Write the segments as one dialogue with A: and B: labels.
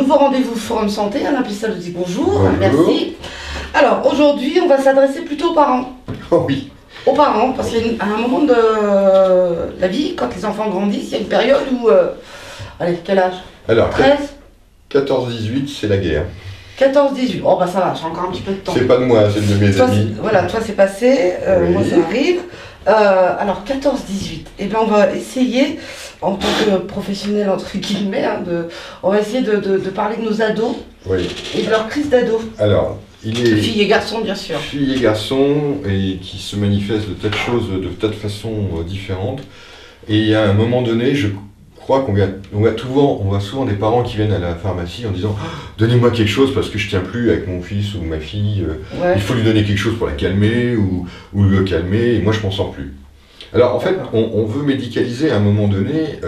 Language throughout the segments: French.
A: nouveau rendez-vous Forum Santé. Alain Pissal vous dit bonjour.
B: Bonjour.
A: Merci. Alors aujourd'hui, on va s'adresser plutôt aux parents.
B: Oh oui.
A: Aux parents, parce qu'à un moment de la vie, quand les enfants grandissent, il y a une période où... allez, quel âge?
B: Alors,
A: 13
B: 14-18, c'est la guerre.
A: 14-18. Oh bah ça va, j'ai encore un petit peu de temps.
B: C'est pas de moi, c'est de mes
A: Toi,
B: amis.
A: voilà, toi c'est passé,
B: Oui.
A: moi ça arrive. Alors 14-18, eh bien on va essayer, en tant que professionnel entre guillemets, on va essayer de parler de nos ados
B: Oui.
A: et de leur crise d'ado.
B: Alors, il est
A: Filles et garçons bien sûr.
B: filles et garçons et qui se manifestent de tas de choses, de tas de façons différentes. Et il y a un moment donné, je crois qu'on voit souvent des parents qui viennent à la pharmacie en disant oh, « Donnez-moi quelque chose parce que je tiens plus avec mon fils ou ma fille.
A: Ouais.
B: Il faut lui donner quelque chose pour la calmer ou le calmer et moi je m'en sors plus. » Alors en fait, on veut médicaliser à un moment donné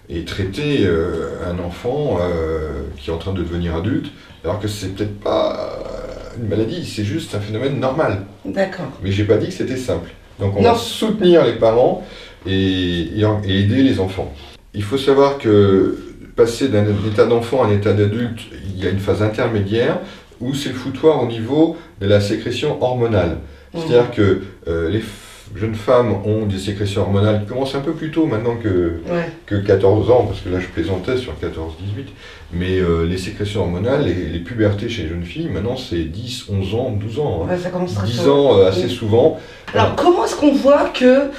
B: et traiter un enfant qui est en train de devenir adulte, alors que c'est peut-être pas une maladie, c'est juste un phénomène normal.
A: D'accord.
B: Mais j'ai pas dit que c'était simple. Donc on va soutenir les parents et aider les enfants. Il faut savoir que passer d'un état d'enfant à un état d'adulte, il y a une phase intermédiaire où c'est le foutoir au niveau de la sécrétion hormonale. C'est-à-dire que les jeunes femmes ont des sécrétions hormonales qui commencent un peu plus tôt maintenant que 14 ans, parce que là je plaisantais sur 14-18, mais les sécrétions hormonales, les pubertés chez les jeunes filles, maintenant c'est 10, 11 ans, 12 ans.
A: Ouais, ça commence très
B: 10
A: tôt.
B: ans assez souvent.
A: Alors comment est-ce qu'on voit que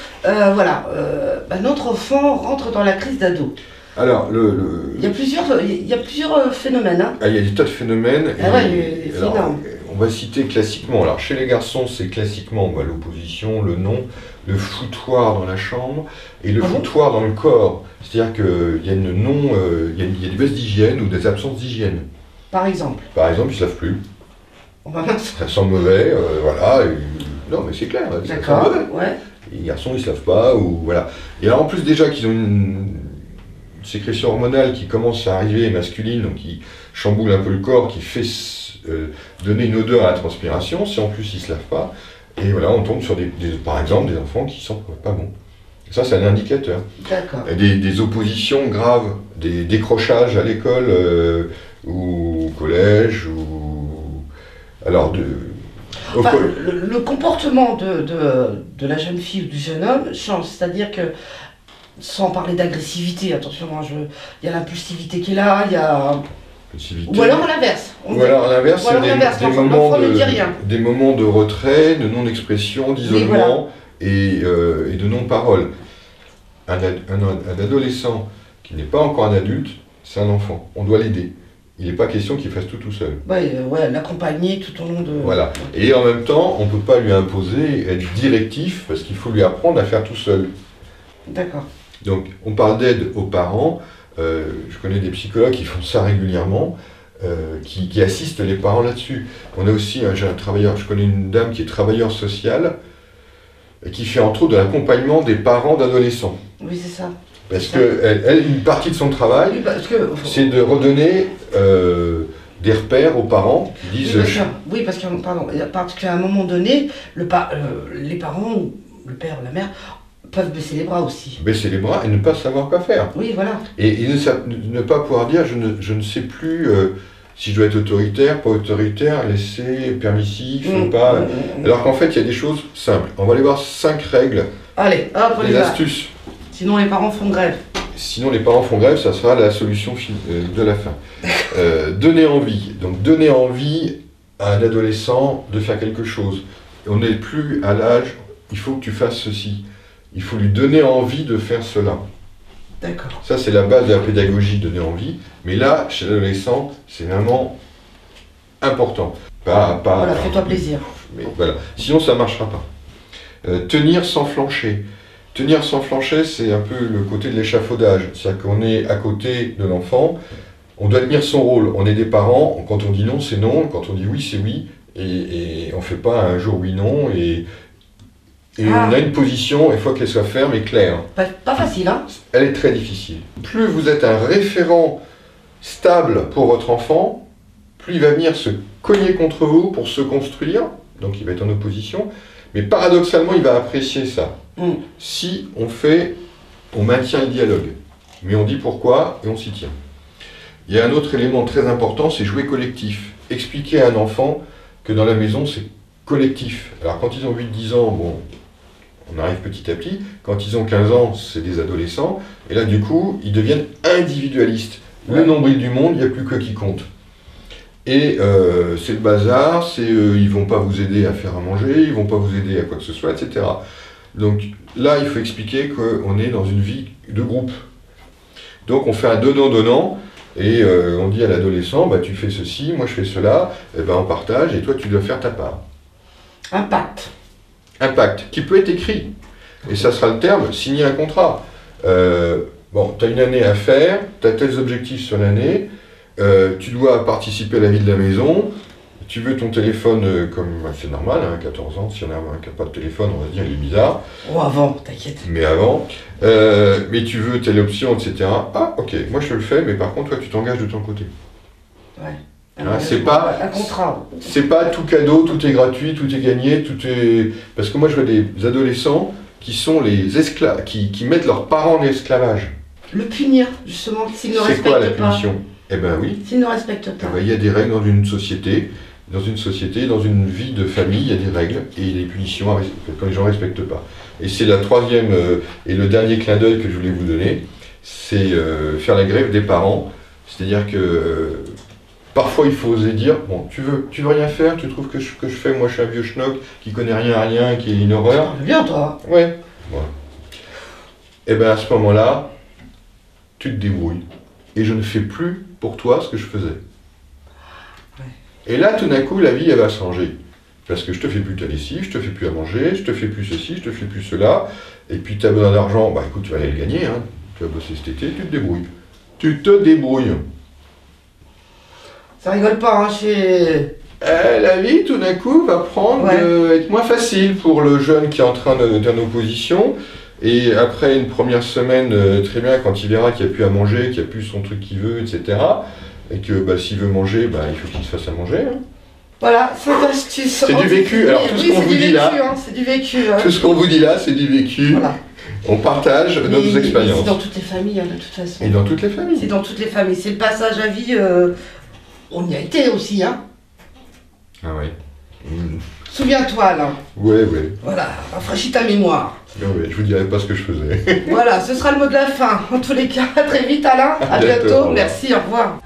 A: notre enfant rentre dans la crise d'ado?
B: Alors,
A: il y a plusieurs phénomènes. Hein.
B: Il y a des tas de phénomènes.
A: Ah ouais, c'est énorme.
B: On va citer classiquement. Alors, chez les garçons, c'est classiquement l'opposition, le non, le foutoir dans la chambre et le foutoir dans le corps. C'est-à-dire qu'il y a il y a des baisses d'hygiène ou des absences d'hygiène.
A: Par exemple.
B: Par exemple, ils ne se lavent plus.
A: Oh, bah,
B: Ça sent mauvais, voilà. Non, mais c'est clair, ça sent mauvais.
A: Ouais.
B: Les garçons, ils ne se lavent pas, ou voilà. Et alors, en plus, déjà qu'ils ont une sécrétion hormonale qui commence à arriver masculine, donc qui chamboule un peu le corps, qui fait donner une odeur à la transpiration, si en plus ils ne se lavent pas, et voilà, on tombe sur par exemple des enfants qui sentent pas bon. Ça, c'est un indicateur.
A: D'accord.
B: Des oppositions graves, des décrochages à l'école ou au collège, ou alors
A: le comportement de la jeune fille ou du jeune homme change, c'est-à-dire que sans parler d'agressivité, attention, il y a l'impulsivité qui est là, il y a... Ou alors à l'inverse.
B: C'est des moments de retrait, de non-expression, d'isolement et de non-parole. Un adolescent qui n'est pas encore un adulte, c'est un enfant. On doit l'aider. Il n'est pas question qu'il fasse tout seul.
A: L'accompagner tout au long de...
B: Voilà. Et en même temps, on ne peut pas lui imposer, être directif, parce qu'il faut lui apprendre à faire tout seul.
A: D'accord.
B: Donc, on parle d'aide aux parents. Je connais des psychologues qui font ça régulièrement, qui assistent les parents là-dessus. On a aussi je connais une dame qui est travailleuse sociale, qui fait entre autres de l'accompagnement des parents d'adolescents.
A: Oui, c'est ça.
B: Parce qu'elle, une partie de son travail, c'est de redonner des repères aux parents qui disent...
A: Oui, parce qu'à un moment donné, les parents, le père, la mère, peuvent baisser les bras aussi.
B: Baisser les bras et ne pas savoir quoi faire.
A: Oui, voilà.
B: Et ne pas pouvoir dire je ne sais plus si je dois être autoritaire, pas autoritaire, laisser, permissif, pas. Alors qu'en fait, il y a des choses simples. On va aller voir 5 règles.
A: Allez, hop, on y va.
B: Astuces.
A: Sinon, les parents font grève.
B: Sinon, les parents font grève, ça sera la solution de la fin. Donner envie. Donc, donner envie à un adolescent de faire quelque chose. On n'est plus à l'âge, il faut que tu fasses ceci. Il faut lui donner envie de faire cela.
A: D'accord.
B: Ça, c'est la base de la pédagogie, donner envie. Mais là, chez l'adolescent, c'est vraiment important.
A: Voilà, fais-toi plaisir.
B: Mais voilà. Sinon, ça ne marchera pas. Tenir sans flancher. Tenir sans flancher, c'est un peu le côté de l'échafaudage. C'est-à-dire qu'on est à côté de l'enfant, on doit tenir son rôle. On est des parents, quand on dit non, c'est non, quand on dit oui, c'est oui. Et on ne fait pas un jour oui-non. Et on a une position, il faut qu'elle soit ferme et claire.
A: Pas facile, hein?
B: Elle est très difficile. Plus vous êtes un référent stable pour votre enfant, plus il va venir se cogner contre vous pour se construire, donc il va être en opposition, mais paradoxalement, il va apprécier ça. Si on maintient le dialogue, mais on dit pourquoi et on s'y tient. Il y a un autre élément très important, c'est jouer collectif. Expliquer à un enfant que dans la maison, c'est collectif. Alors quand ils ont 8-10 ans, bon, on arrive petit à petit. Quand ils ont 15 ans, c'est des adolescents. Et là, du coup, ils deviennent individualistes. Le nombril du monde, il n'y a plus que qui compte. Et c'est le bazar, ils vont pas vous aider à faire à manger, ils vont pas vous aider à quoi que ce soit, etc. Donc là, il faut expliquer qu'on est dans une vie de groupe. Donc on fait un donnant-donnant, et on dit à l'adolescent, bah, tu fais ceci, moi je fais cela, et ben on partage, et toi tu dois faire ta part.
A: Un pacte.
B: Un pacte, qui peut être écrit. Et ça sera le terme, signer un contrat. Bon, tu as une année à faire, tu as tels objectifs sur l'année, tu dois participer à la vie de la maison, tu veux ton téléphone comme c'est normal, hein, 14 ans, s'il y en a un qui n'a pas de téléphone, on va se dire il est bizarre.
A: Oh, avant, t'inquiète.
B: Mais avant, mais tu veux telle option, etc. Ah, ok, moi je le fais, mais par contre, toi tu t'engages de ton côté.
A: Ouais.
B: Hein, c'est pas
A: un contrat.
B: C'est pas tout cadeau, tout est gratuit, tout est gagné, tout est. Parce que moi je vois des adolescents qui sont les esclaves, qui mettent leurs parents en esclavage.
A: Le punir, justement, s'ils ne respectent pas.
B: C'est quoi la punition? Eh ben oui.
A: S'ils ne respectent pas.
B: Eh ben, il y a des règles dans une société. Dans une vie de famille, il y a des règles et des punitions quand les gens ne respectent pas. Et c'est la troisième et le dernier clin d'œil que je voulais vous donner, c'est faire la grève des parents. C'est-à-dire que parfois il faut oser dire, bon, tu veux rien faire, tu trouves que je fais, moi je suis un vieux schnock qui connaît rien à rien, qui est une horreur.
A: C'est bien toi.
B: Ouais. Voilà. Et bien à ce moment-là, tu te débrouilles. Et je ne fais plus pour toi ce que je faisais. Et là, tout d'un coup, la vie, elle va changer. Parce que je te fais plus ta lessive, je te fais plus à manger, je te fais plus ceci, je te fais plus cela. Et puis, tu as besoin d'argent, bah écoute, tu vas aller le gagner, hein. Tu vas bosser cet été, tu te débrouilles. Tu te débrouilles.
A: Ça rigole pas, hein, chez...
B: La vie, tout d'un coup, va être moins facile pour le jeune qui est en train d'être en opposition. Et après une première semaine, très bien, quand il verra qu'il n'y a plus à manger, qu'il n'y a plus son truc qu'il veut, etc., et que bah, s'il veut manger, bah, il faut qu'il se fasse à manger. Hein.
A: Voilà, c'est astuce.
B: C'est du vécu. Alors tout ce qu'on vous dit là,
A: c'est du vécu.
B: Tout ce qu'on vous dit là, c'est du vécu. Voilà. On partage nos expériences.
A: C'est dans toutes les familles, hein, de toute façon.
B: Et dans toutes les familles.
A: C'est dans toutes les familles. C'est le passage à vie. On y a été aussi, hein.
B: Ah oui.
A: Souviens-toi, là.
B: Ouais.
A: Voilà, rafraîchis ta mémoire.
B: Ouais, je vous dirai pas ce que je faisais.
A: Voilà, ce sera le mot de la fin. En tous les cas, à très vite, Alain. À bientôt. Merci, au revoir.